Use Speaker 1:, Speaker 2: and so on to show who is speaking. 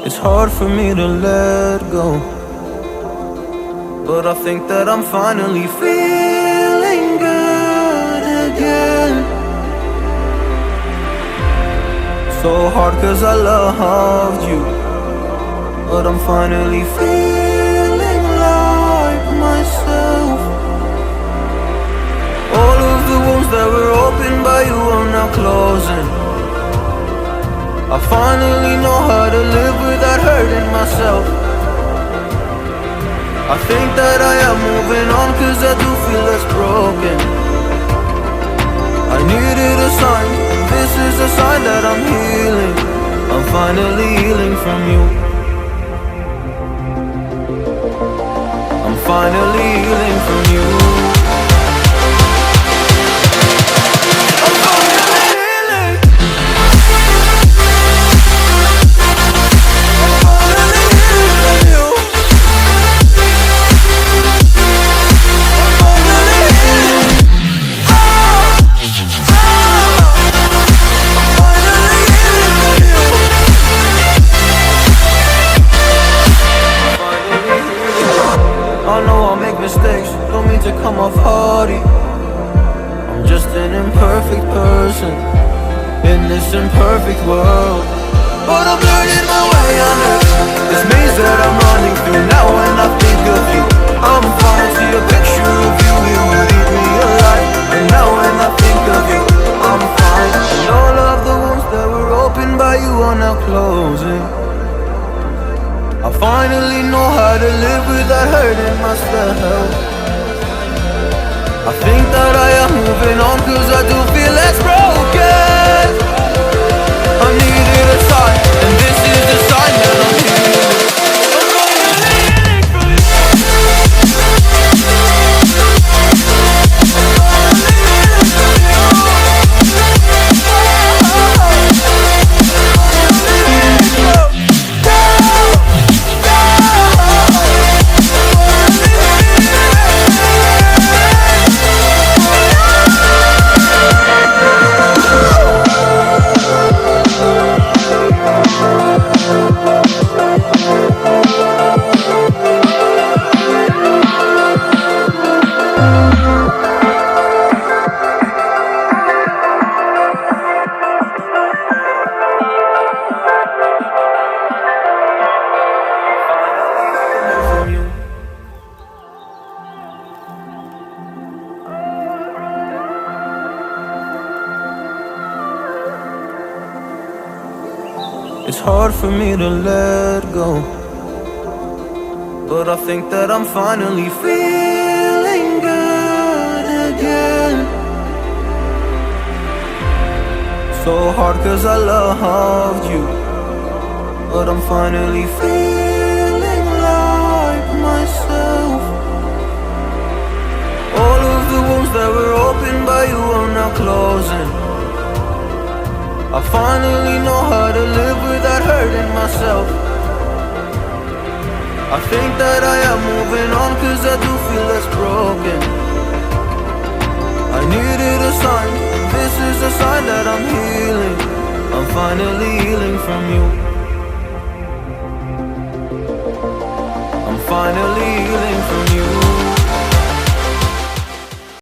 Speaker 1: It's hard for me to let go, but I think that I'm finally feeling good again. So hard cause I loved you, but I'm finally feeling like myself. All of the wounds that were opened by you are now closing. I finally know how to live without hurting myself. I think that I am moving on cause I do feel less broken. I needed a sign, this is a sign that I'm healing. I'm finally healing from you. I'm finally healing from you. Mistakes, don't mean to come off hardy. I'm just an imperfect person in this imperfect world, but I'm learning my way under this maze that I'm running through. Now when I think of you, I'm fine. See a picture of you, you would eat me alive. And now when I think of you, I'm fine. And all of the wounds that were opened by you are now closing. I finally know how to live without hurting myself. I think that I am moving on cause I do feel less broken. I needed a sign, and this is the sign that I'm healing. It's hard for me to let go, but I think that I'm finally feeling good again. So hard cause I loved you, but I'm finally feeling like myself. All of the wounds that were opened by you are now closing. I finally know how to live without hurting myself. I think that I am moving on cause I do feel less broken. I needed a sign, this is a sign that I'm healing. I'm finally healing from you. I'm finally